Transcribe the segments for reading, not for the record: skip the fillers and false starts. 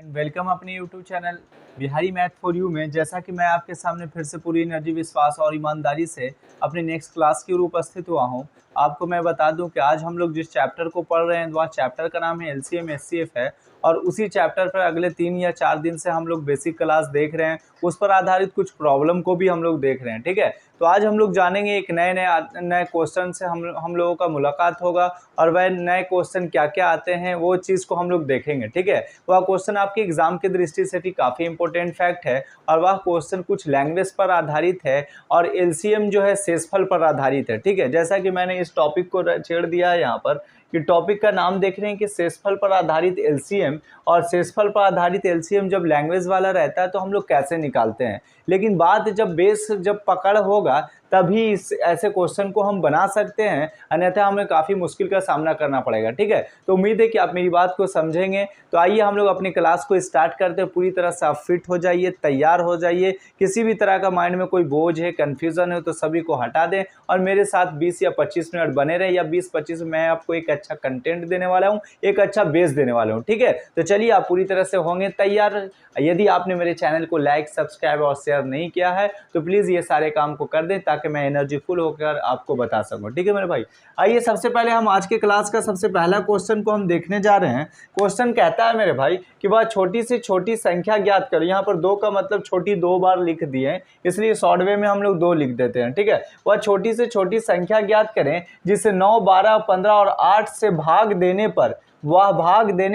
And welcome अपने YouTube channel Bihari math for you में। जैसा कि मैं आपके सामने फिर से पूरी एनर्जी, विश्वास और ईमानदारी से अपने नेक्स्ट क्लास की ओर उपस्थित हुआ हूं। आपको मैं बता दूं कि आज हम लोग जिस चैप्टर को पढ़ रहे हैं वह चैप्टर का नाम है एलसीएम एचसीएफ है, और उसी चैप्टर पर अगले 3 या 4 दिन से हम लोग बेसिक क्लास देख रहे हैं। उस पर आधारित कुछ प्रॉब्लम को भी हम लोग देख रहे हैं। ठीक है, तो आज हम लोग जानेंगे एक नए क्वेश्चन से हम लोगों का मुलाकात होगा, और वह नए क्वेश्चन क्या क्या आते हैं वो चीज़ को हम लोग देखेंगे। ठीक है, वह क्वेश्चन आपके एग्जाम की दृष्टि से भी काफ़ी इंपॉर्टेंट फैक्ट है, और वह क्वेश्चन कुछ लैंग्वेज पर आधारित है और एलसीएम जो है शेषफल पर आधारित है। ठीक है, जैसा कि मैंने इस टॉपिक को छेड़ दिया है यहाँ पर कि टॉपिक का नाम देख रहे हैं कि शेषफल पर आधारित एलसीएम, और शेषफल पर आधारित एलसीएम जब लैंग्वेज वाला रहता है तो हम लोग कैसे निकालते हैं। लेकिन बात जब पकड़ होगा तभी ऐसे क्वेश्चन को हम बना सकते हैं, अन्यथा हमें काफ़ी मुश्किल का सामना करना पड़ेगा। ठीक है, तो उम्मीद है कि आप मेरी बात को समझेंगे। तो आइए हम लोग अपनी क्लास को स्टार्ट करते हैं। पूरी तरह से आप फिट हो जाइए, तैयार हो जाइए। किसी भी तरह का माइंड में कोई बोझ है, कन्फ्यूज़न है तो सभी को हटा दें, और मेरे साथ 20 या 25 मिनट बने रहे, या 20-25 मैं आपको एक अच्छा कंटेंट देने वाला हूँ, एक अच्छा बेस देने वाला हूँ। ठीक है, तो चलिए आप पूरी तरह से होंगे तैयार। यदि आपने मेरे चैनल को लाइक, सब्सक्राइब और शेयर नहीं किया है तो प्लीज़ ये सारे काम को कर दें, ताकि मैं एनर्जीफुल होकर आपको बता सकूं। ठीक है मेरे भाई, आइए सबसे पहले हम आज के क्लास का सबसे पहला क्वेश्चन को हम देखने जा रहे हैं। क्वेश्चन कहता है मेरे भाई कि वह छोटी से छोटी संख्या ज्ञात करो। यहाँ पर 2 का मतलब छोटी 2 बार लिख दिए, इसलिए शॉर्ट वे में हम लोग 2 लिख देते हैं। ठीक है, वह छोटी से छोटी संख्या ज्ञात करें जिसे 9, 12, 15 और 8 से भाग देने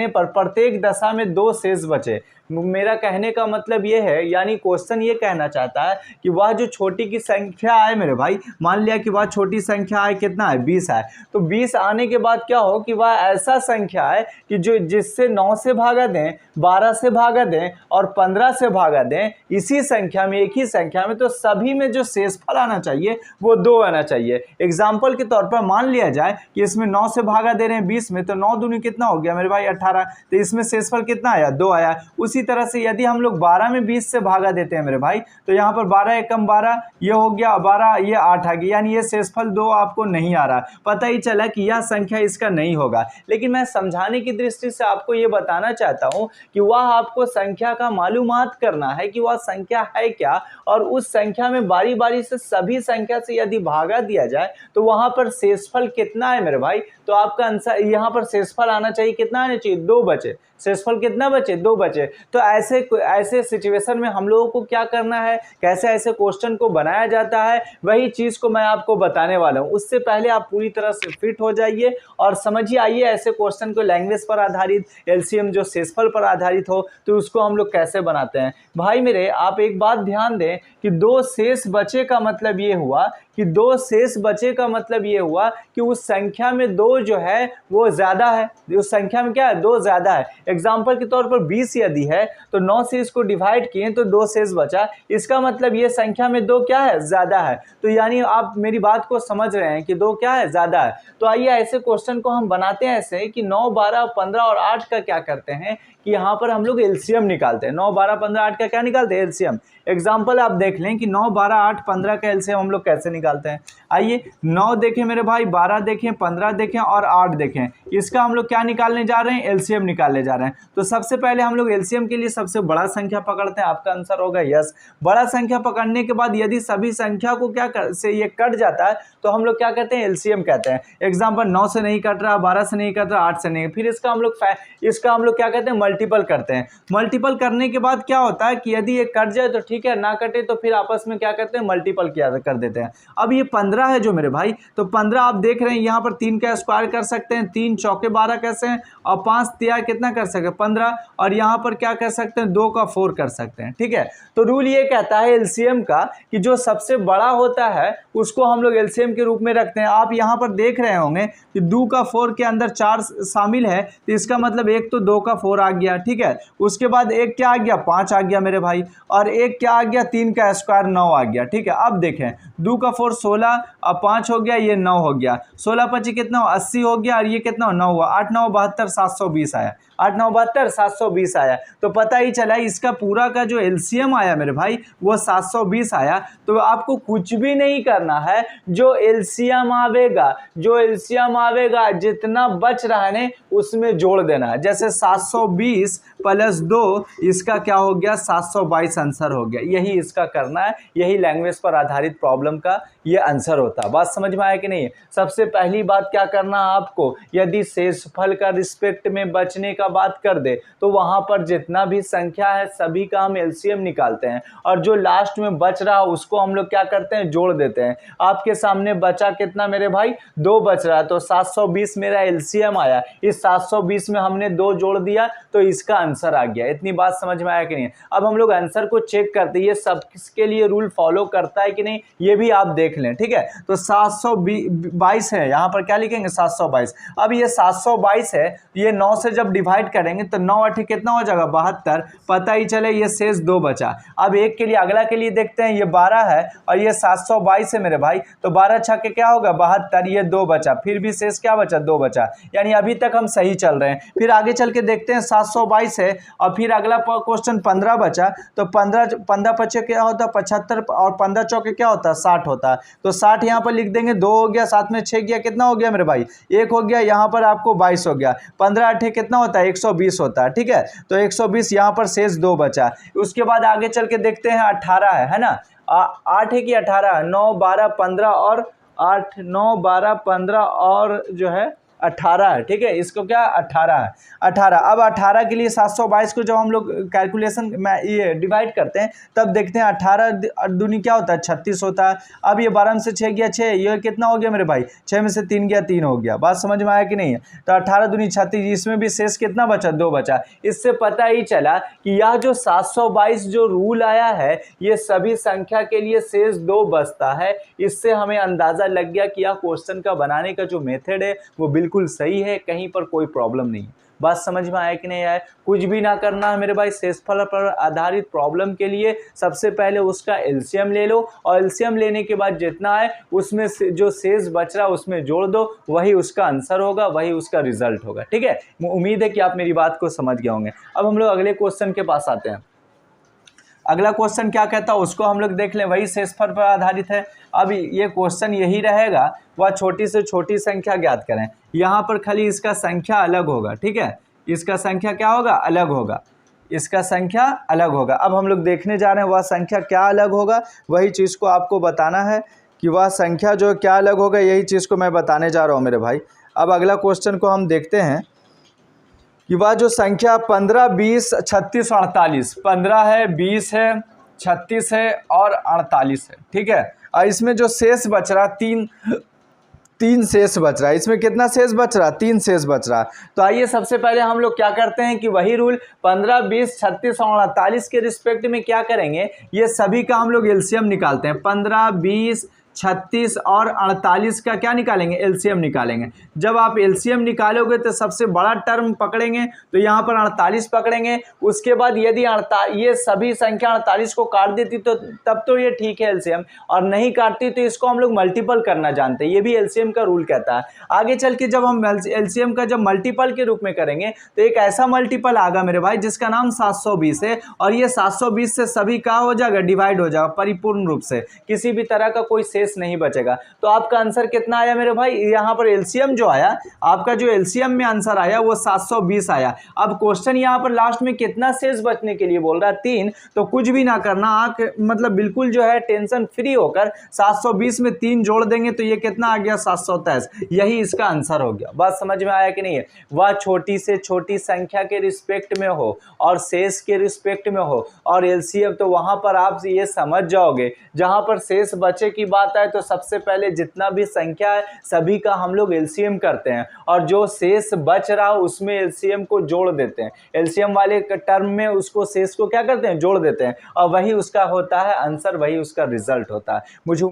पर प्रत्येक दशा में 2 शेष बचे। मेरा कहने का मतलब ये है, यानी क्वेश्चन ये कहना चाहता है कि वह जो छोटी की संख्या है मेरे भाई, मान लिया कि वह छोटी संख्या है, कितना है 20 है, तो 20 आने के बाद क्या हो कि वह ऐसा संख्या है कि जो जिससे 9 से भागा दें, 12 से भागा दें और 15 से भागा दें, इसी संख्या में, एक ही संख्या में, तो सभी में जो शेषफल आना चाहिए वो 2 आना चाहिए। एग्जाम्पल के तौर पर मान लिया जाए कि इसमें 9 से भागा दे रहे हैं 20 में, तो 9 दूनी कितना हो गया मेरे भाई 18, तो इसमें शेषफल कितना आया 2 आया। उसी तरह से यदि हम लोग 12 में 20 से भागा देते हैं मेरे भाई, तो यहाँ पर 12 एकम 12 ये हो गया, 12 ये 8 आ गया, यानी ये शेषफल 2 आपको नहीं आ रहा। पता ही चला कि यह संख्या इसका नहीं होगा। लेकिन मैं समझाने की दृष्टि से आपको ये बताना चाहता हूँ कि वह आपको संख्या का मालूमात करना है कि वह संख्या है क्या, और उस संख्या में बारी बारी से सभी संख्या से यदि भागा दिया जाए तो वहां पर शेषफल कितना है मेरे भाई, तो आपका आंसर यहाँ पर शेषफल आना चाहिए, कितना आना चाहिए 2 बचे। शेषफल कितना बचे 2 बचे। तो ऐसे सिचुएशन में हम लोगों को क्या करना है, कैसे ऐसे क्वेश्चन को बनाया जाता है, वही चीज को मैं आपको बताने वाला हूं। उससे पहले आप पूरी तरह से फिट हो जाइए और समझिए। आइए ऐसे क्वेश्चन को लैंग्वेज पर आधारित, एलसीएम जो शेषफल पर आधारित हो, तो उसको हम लोग कैसे बनाते हैं। भाई मेरे, आप एक बात ध्यान दें कि 2 शेष बचे का मतलब ये हुआ कि 2 शेष बचे का मतलब ये हुआ कि उस संख्या में 2 जो है वो ज्यादा है। उस संख्या में क्या है, 2 ज्यादा है। एग्जाम्पल के तौर पर 20 यदि है तो 9 से इसको डिवाइड किए तो 2 शेष बचा, इसका मतलब ये संख्या में 2 क्या है, ज्यादा है। तो यानी आप मेरी बात को समझ रहे हैं कि 2 क्या है, ज्यादा है। तो आइए ऐसे क्वेश्चन को हम बनाते हैं ऐसे कि 9, 12, 15 और 8 का क्या करते हैं कि यहाँ पर हम लोग एलसीएम निकालते हैं। 9, 12, 15, 8 का क्या निकालते हैं, एलसीएम। एग्जाम्पल आप देख लें कि 9, 12, 8, 15 का एलसीएम हम लोग कैसे निकालते हैं। आइए 9 देखें मेरे भाई, 12 देखें, 15 देखें और 8 देखें, इसका हम लोग क्या निकालने जा रहे हैं, एलसीएम निकालने जा रहे हैं। तो सबसे पहले हम लोग एलसीएम के लिए सबसे बड़ा संख्या पकड़ते हैं। आपका आंसर होगा यस। बड़ा संख्या पकड़ने के बाद यदि सभी संख्या को से ये कट जाता है तो हम लोग क्या कहते हैं, एलसीएम कहते हैं। एग्जाम्पल 9 से नहीं कट रहा, 12 से नहीं कट रहा, 8 से नहीं, फिर इसका हम लोग क्या कहते हैं, मल्टीपल करते हैं। मल्टीपल करने के बाद क्या होता है कि यदि ये कट जाए तो ठीक है, ना कटे तो फिर आपस में क्या करते हैं, मल्टीपल कर देते हैं। अब ये 15 है जो मेरे भाई, तो 15 आप देख रहे हैं यहाँ पर 3 का स्क्वायर कर सकते हैं, 3 चौके 12 कैसे हैं, और 5 तिया कितना कर सकते हैं 15, और यहाँ पर क्या कर सकते हैं 2 का 4 कर सकते हैं। ठीक है, तो रूल ये कहता है एलसीएम का कि जो सबसे बड़ा होता है उसको हम लोग एलसीएम के रूप में रखते हैं। आप यहाँ पर देख रहे होंगे कि 2 का 4 के अंदर 4 शामिल है, तो इसका मतलब एक तो 2 का 4 आ गया। ठीक है, उसके बाद एक क्या आ गया, 5 आ गया मेरे भाई, और एक क्या आ गया, 3 का स्क्वायर 9 आ गया। ठीक है, अब देखें 2 का 4 16, अब 5 हो गया, ये 9 हो गया, 16 25 कितना हो 80 हो गया, और ये कितना हो 9 हुआ, 8 9 72 720 आया, 8 9 72 720 आया। तो पता ही चला इसका पूरा का जो एलसीएम आया मेरे भाई वो 720 आया। तो आपको कुछ भी नहीं करना है, जो एलसीएम आवेगा जितना बच रहा है उसमें जोड़ देना है। जैसे 720 1520 प्लस 2 इसका क्या हो गया 722 आंसर हो गया। यही इसका करना है, यही लैंग्वेज पर आधारित प्रॉब्लम का ये आंसर होता है। बात समझ में आया कि नहीं? सबसे पहली बात क्या करना है आपको, यदि शेषफल का रिस्पेक्ट में बचने का बात कर दे तो वहां पर जितना भी संख्या है सभी का हम एलसीएम निकालते हैं और जो लास्ट में बच रहा है उसको हम लोग क्या करते हैं, जोड़ देते हैं। आपके सामने बचा कितना मेरे भाई, 2 बच रहा है, तो 720 मेरा एलसीएम आया। इस 720 में हमने 2 जोड़ दिया तो इसका आंसर आ गया। इतनी बात समझ में आया कि नहीं? अब हम लोग आंसर को चेक करते हैं ये सब किसके लिए रूल फॉलो करता है कि नहीं, ये भी आप देख लें। ठीक है, तो 722 है, यहाँ पर क्या लिखेंगे 722। अब ये 722 है, ये 9 से जब डिवाइड करेंगे तो 9 8 कितना हो जाएगा 72, पता ही चले ये शेष 2 बचा। अब एक के लिए, अगला के लिए देखते हैं, ये 12 है और ये 722 है मेरे भाई, तो 12 छक्के क्या होगा 72, ये 2 बचा, फिर भी शेष क्या बचा 2 बचा, यानी अभी तक हम सही चल रहे हैं। फिर आगे चल के देखते हैं 722 है और फिर अगला क्वेश्चन 15 बचा, तो 15 पचे क्या होता है 75 और 15 चौके क्या होता है 60 होता है, तो 60 यहाँ पर लिख देंगे, 2 हो गया, साथ में 6 गया, कितना हो गया मेरे भाई 1 हो गया, यहाँ पर आपको 22 हो गया, 15 8 कितना होता है 120 होता है। ठीक है, तो 120 यहाँ पर शेष 2 बचा। उसके बाद आगे चल के देखते हैं 18 है ना, 8 है कि 18, 9 12 15 और 8 9 12 15 और जो है 18 है। ठीक है, इसको क्या 18 है, 18। अब 18 के लिए 722 को जब हम लोग कैलकुलेशन में ये डिवाइड करते हैं तब देखते हैं 18 दूनी क्या होता है 36 होता है। अब ये 12 में से 6 गया 6, ये कितना हो गया मेरे भाई 6 में से 3 गया 3 हो गया। बात समझ में आया कि नहीं है? तो 18 दूनी 36, इसमें भी शेष कितना बचा 2 बचा। इससे पता ही चला कि यह जो 722 जो रूल आया है ये सभी संख्या के लिए शेष 2 बचता है। इससे हमें अंदाजा लग गया कि यह क्वेश्चन का बनाने का जो मेथड है वो बिल्कुल सही है, कहीं पर कोई प्रॉब्लम नहीं। बात समझ में आया कि नहीं आया? कुछ भी ना करना है मेरे भाई, शेषफल पर आधारित प्रॉब्लम के लिए सबसे पहले उसका एलसीएम ले लो और एलसीएम लेने के बाद जितना है उसमें से जो शेष बच रहा उसमें जोड़ दो, वही उसका आंसर होगा, वही उसका रिजल्ट होगा। ठीक है, उम्मीद है कि आप मेरी बात को समझ गए होंगे। अब हम लोग अगले क्वेश्चन के पास आते हैं। अगला क्वेश्चन क्या कहता है उसको हम लोग देख लें, वही शेषफल पर आधारित है। अब ये क्वेश्चन यही रहेगा, वह छोटी से छोटी संख्या ज्ञात करें। यहाँ पर खाली इसका संख्या अलग होगा। ठीक है, इसका संख्या क्या होगा अलग होगा, इसका संख्या अलग होगा। अब हम लोग देखने जा रहे हैं वह संख्या क्या अलग होगा, वही चीज़ को आपको बताना है कि वह संख्या जो क्या अलग होगा, यही चीज़ को मैं बताने जा रहा हूँ मेरे भाई। अब अगला क्वेश्चन को हम देखते हैं कि वह जो संख्या 15 20 36 48, 15 है 20 है 36 है और 48 है। ठीक है, और इसमें जो शेष बच रहा तीन शेष बच रहा है। इसमें कितना शेष बच रहा 3 शेष बच रहा। तो आइए सबसे पहले हम लोग क्या करते हैं कि वही रूल 15 20 36 और 48 के रिस्पेक्ट में क्या करेंगे, ये सभी का हम लोग एलसीएम निकालते हैं। 15 20 36 और 48 का क्या निकालेंगे, एलसीएम निकालेंगे। जब आप एलसीएम निकालोगे तो सबसे बड़ा टर्म पकड़ेंगे, तो यहाँ पर 48 पकड़ेंगे। उसके बाद यदि ये सभी संख्या 48 को काट देती तो तब तो ये ठीक है एलसीएम, और नहीं काटती तो इसको हम लोग मल्टीपल करना जानते हैं। ये भी एलसीएम का रूल कहता है। आगे चल के जब हम एलसीएम का जब मल्टीपल के रूप में करेंगे तो एक ऐसा मल्टीपल आगा मेरे भाई जिसका नाम 720 है, और ये 720 से सभी का हो जाएगा डिवाइड हो जाएगा परिपूर्ण रूप से, किसी भी तरह का कोई शेष नहीं बचेगा। तो आपका आंसर कितना आया मेरे भाई, यहाँ पर एलसीएम जो आया आपका, जो एलसीएम में आंसर आया वो 720 आया। अब क्वेश्चन यहाँ पर लास्ट में कितना शेष बचने के लिए बोल रहा है 3, तो कुछ भी ना करना, आप मतलब बिल्कुल जो है टेंशन फ्री होकर 720 में 3 जोड़ देंगे तो ये कितना आ गया 723, यही इसका आंसर हो गया। बात समझ में आया कि नहीं है? वह छोटी से छोटी संख्या के रिस्पेक्ट में हो और शेष के रिस्पेक्ट में हो और एलसीएम, तो वहां पर आप ये समझ जाओगे जहां पर शेष बचे की बात है तो सबसे पहले जितना भी संख्या है सभी का हम लोग एलसीएम करते हैं, और जो शेष बच रहा उसमें एलसीएम को जोड़ देते हैं। एलसीएम वाले टर्म में उसको शेष को क्या करते हैं, जोड़ देते हैं, और वही उसका होता है आंसर, वही उसका रिजल्ट होता है। मुझे